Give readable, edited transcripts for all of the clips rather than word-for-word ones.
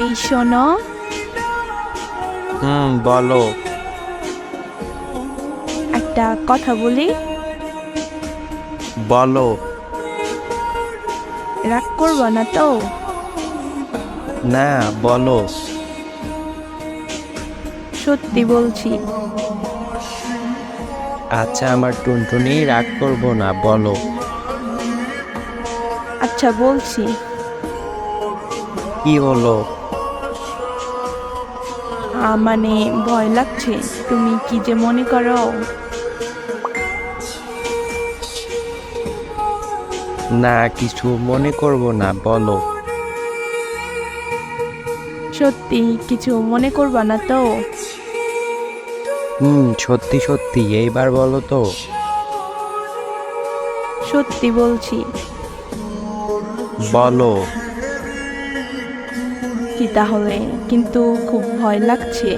এই শোনো, বলো। একটা কথা বলি। বলো। রাগ করবো না তো? না, বলো। সত্যি বলছি। আচ্ছা, আমার টুনটুনি, রাগ করবো না, বলো। আচ্ছা বলছি। কি হলো? মানে ভয় লাগছে, তুমি কি যে মনে করো। না, কিছু মনে করবো না, বলো। সত্যি কিছু মনে করবা না তো? সত্যি সত্যি, এইবার বলো তো। সত্যি বলছি। বলো। কি তাহলে? কিন্তু খুব ভয় লাগছে।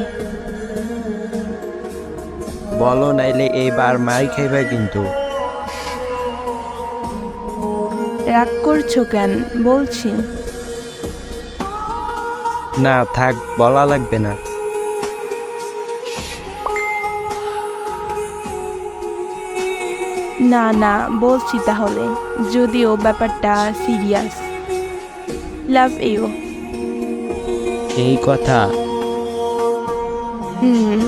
বলো, নাইলে এইবার মার খাইবা কিন্তু। রাগ করছো কেন? বলছি। না থাক, বলা লাগবে না। না না, বলছি তাহলে, যদিও ব্যাপারটা সিরিয়াস। Love you. এই কথা? হুম।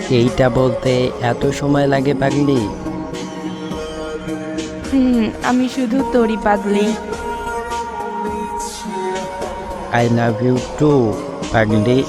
এইটা বলতে এত সময় লাগে পাগলি? আমি শুধু তোরই পাগলি। আই লাভ ইউ টু পাগলি।